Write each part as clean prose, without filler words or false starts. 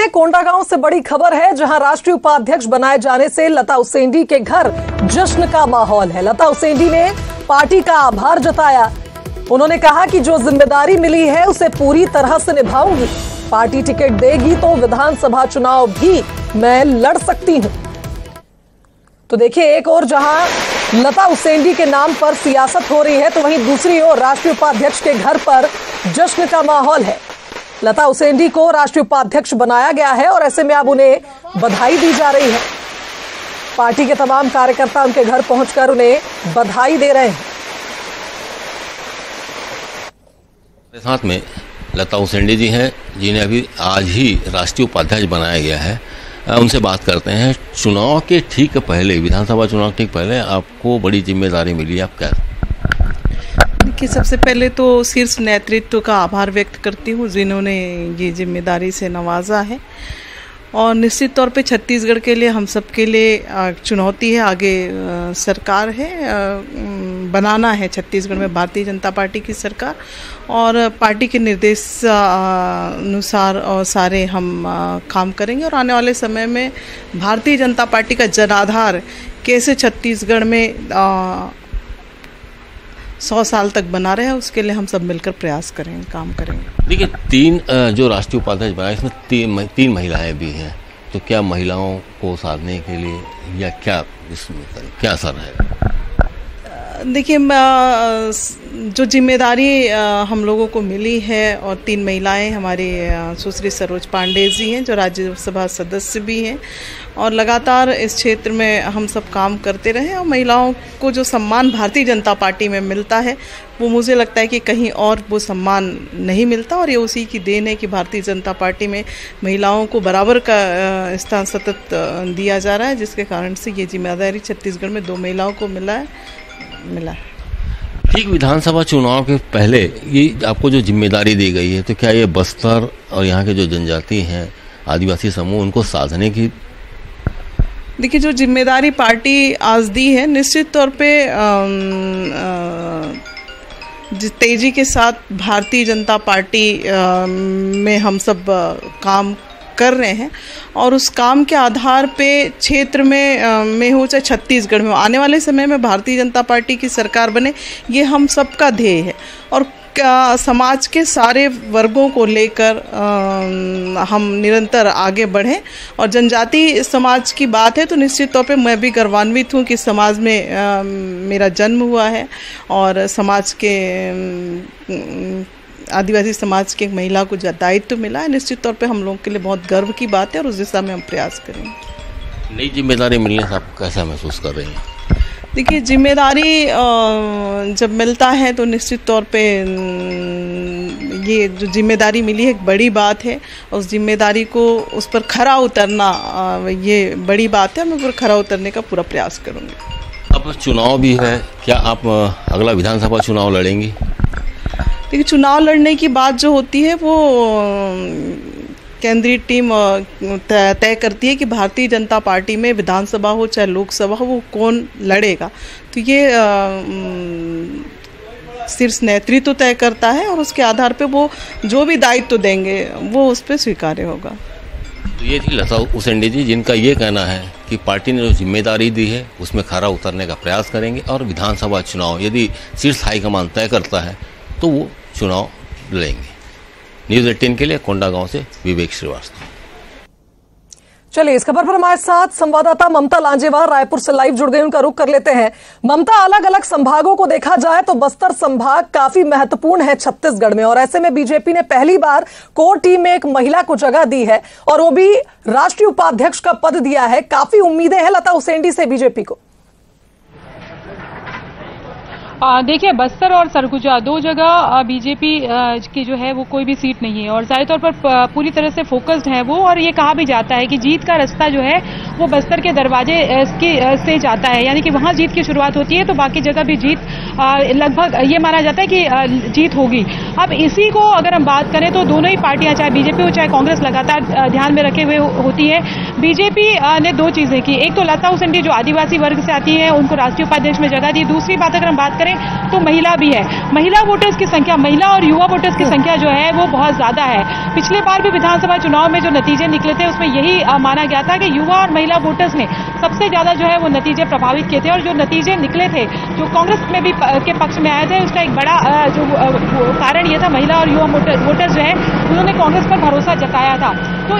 चलिए कोंडागांव से बड़ी खबर है, जहां राष्ट्रीय उपाध्यक्ष बनाए जाने से लता उसेंडी के घर जश्न का माहौल है। लता उसेंडी ने पार्टी का आभार जताया। उन्होंने कहा कि जो जिम्मेदारी मिली है उसे पूरी तरह से निभाऊंगी। पार्टी टिकट देगी तो विधानसभा चुनाव भी मैं लड़ सकती हूं। तो देखिए, एक और जहां लता उसेंडी के नाम पर सियासत हो रही है, तो वहीं दूसरी ओर राष्ट्रीय उपाध्यक्ष के घर पर जश्न का माहौल है। लता उसेंडी को राष्ट्रीय उपाध्यक्ष बनाया गया है और ऐसे में अब उन्हें बधाई दी जा रही है। पार्टी के तमाम कार्यकर्ता उनके घर पहुंचकर उन्हें बधाई दे रहे हैं। साथ में लता उसेंडी जी हैं, जिन्हें अभी आज ही राष्ट्रीय उपाध्यक्ष बनाया गया है। उनसे बात करते हैं। चुनाव के ठीक पहले, विधानसभा चुनाव के ठीक पहले आपको बड़ी जिम्मेदारी मिली, आप क्या? देखिए, सबसे पहले तो शीर्ष नेतृत्व का आभार व्यक्त करती हूँ, जिन्होंने ये जिम्मेदारी से नवाजा है। और निश्चित तौर पे छत्तीसगढ़ के लिए, हम सब के लिए चुनौती है। आगे सरकार है, बनाना है छत्तीसगढ़ में भारतीय जनता पार्टी की सरकार, और पार्टी के निर्देश अनुसार और सारे हम काम करेंगे। और आने वाले समय में भारतीय जनता पार्टी का जनाधार कैसे छत्तीसगढ़ में 100 साल तक बना रहे हैं, उसके लिए हम सब मिलकर प्रयास करेंगे, काम करेंगे। देखिए, 3 जो राष्ट्रीय उपाध्यक्ष बनाए, इसमें 3 महिलाएं भी हैं। तो क्या महिलाओं को साधने के लिए या क्या इसमें क्या असर रहेगा? देखिए, जो जिम्मेदारी हम लोगों को मिली है, और 3 महिलाएं हमारी सुश्री सरोज पांडे जी हैं, जो राज्यसभा सदस्य भी हैं, और लगातार इस क्षेत्र में हम सब काम करते रहे। और महिलाओं को जो सम्मान भारतीय जनता पार्टी में मिलता है, वो मुझे लगता है कि कहीं और वो सम्मान नहीं मिलता। और ये उसी की देन है कि भारतीय जनता पार्टी में महिलाओं को बराबर का स्थान सतत दिया जा रहा है, जिसके कारण से ये जिम्मेदारी छत्तीसगढ़ में 2 महिलाओं को मिला है। ठीक विधानसभा चुनाव के पहले ये आपको जो जिम्मेदारी दी गई है, तो क्या ये बस्तर और यहाँ के जो जनजाति हैं, आदिवासी समूह, उनको साधने की? देखिए, जो जिम्मेदारी पार्टी आज दी है, निश्चित तौर पे तेजी के साथ भारतीय जनता पार्टी में हम सब काम कर रहे हैं। और उस काम के आधार पे क्षेत्र में हो चाहे छत्तीसगढ़ में, आने वाले समय में भारतीय जनता पार्टी की सरकार बने, ये हम सबका ध्येय है। और समाज के सारे वर्गों को लेकर हम निरंतर आगे बढ़ें। और जनजाति समाज की बात है तो निश्चित तौर पे मैं भी गर्वान्वित हूँ कि समाज में मेरा जन्म हुआ है, और समाज के आदिवासी समाज की एक महिला को जो दायित्व मिला है, निश्चित तौर पे हम लोगों के लिए बहुत गर्व की बात है, और उस दिशा में हम प्रयास करेंगे। नई जिम्मेदारी मिलने से आप कैसा महसूस कर रहे हैं? देखिए, जिम्मेदारी जब मिलता है तो निश्चित तौर पे ये जो जिम्मेदारी मिली है एक बड़ी बात है। उस जिम्मेदारी को, उस पर खरा उतरना ये बड़ी बात है। मैं उस पर खरा उतरने का पूरा प्रयास करूँगी। अब चुनाव भी है, क्या आप अगला विधानसभा चुनाव लड़ेंगी? देखिए, चुनाव लड़ने की बात जो होती है वो केंद्रीय टीम तय करती है कि भारतीय जनता पार्टी में विधानसभा हो चाहे लोकसभा हो, वो कौन लड़ेगा। तो ये शीर्ष नेतृत्व तय करता है, और उसके आधार पे वो जो भी दायित्व देंगे वो उस पर स्वीकार्य होगा। तो ये थी लता उसेंडी जी, जिनका ये कहना है कि पार्टी ने जो जिम्मेदारी दी है उसमें खरा उतरने का प्रयास करेंगे, और विधानसभा चुनाव यदि शीर्ष हाईकमान तय करता है तो वो चुनाव लड़ेंगे। न्यूज़ 18 के लिए कोंडागांव से विवेक श्रीवास्तव। चलिए, इस खबर पर हमारे साथ संवाददाता ममता लांजेवार रायपुर से लाइव जुड़ गई, उनका रुख कर लेते हैं। ममता, अलग अलग संभागों को देखा जाए तो बस्तर संभाग काफी महत्वपूर्ण है छत्तीसगढ़ में, और ऐसे में बीजेपी ने पहली बार कोर टीम में एक महिला को जगह दी है, और वो भी राष्ट्रीय उपाध्यक्ष का पद दिया है। काफी उम्मीदें हैं लता उसेंडी से बीजेपी को। देखिए, बस्तर और सरगुजा 2 जगह बीजेपी की जो है वो कोई भी सीट नहीं है, और जाहिर तौर पर पूरी तरह से फोकस्ड है वो। और ये कहा भी जाता है कि जीत का रास्ता जो है वो बस्तर के दरवाजे से जाता है, यानी कि वहां जीत की शुरुआत होती है तो बाकी जगह भी जीत लगभग ये माना जाता है कि जीत होगी। अब इसी को अगर हम बात करें तो दोनों ही पार्टियां, चाहे बीजेपी हो चाहे कांग्रेस, लगातार ध्यान में रखे हुए होती है बीजेपी ने दो चीजें की। एक तो लता उसेंडी जो आदिवासी वर्ग से आती है उनको राष्ट्रीय उपाध्यक्ष में जगह दी। दूसरी बात अगर हम बात करें तो महिला भी है। महिला वोटर्स की संख्या, महिला और युवा वोटर्स की संख्या जो है वो बहुत ज्यादा है। पिछले बार भी विधानसभा चुनाव में जो नतीजे निकले थे उसमें यही माना गया था कि युवा और महिला वोटर्स ने सबसे ज्यादा जो है वो नतीजे प्रभावित किए थे। और जो नतीजे निकले थे जो कांग्रेस में भी के पक्ष में आए थे उसका एक बड़ा जो कारण ये था, महिला और युवा वोटर्स जो है उन्होंने कांग्रेस पर भरोसा जताया था। तो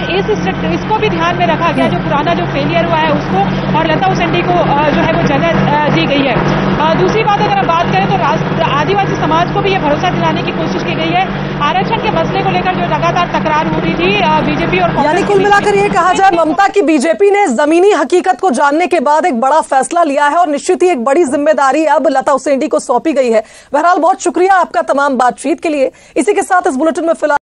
इसको भी ध्यान में रखा गया, जो पुराना जो फेलियर हुआ है उसको, और लता उसेंडी को जो है वो जगह दी गई है। दूसरी बात अगर हम बात करें तो आदिवासी समाज को भी ये भरोसा दिलाने की कोशिश की गई है। आरक्षण के मसले को लेकर जो लगातार तकरार हो रही थी बीजेपी और यानी कुल मिलाकर ये कहा जाए ममता की बीजेपी ने जमीनी हकीकत को जानने के बाद एक बड़ा फैसला लिया है और निश्चित ही एक बड़ी जिम्मेदारी अब लता उसेंडी को सौंपी गई है। बहरहाल बहुत शुक्रिया आपका तमाम बातचीत के लिए। इसी के साथ इस बुलेटिन में फिलहाल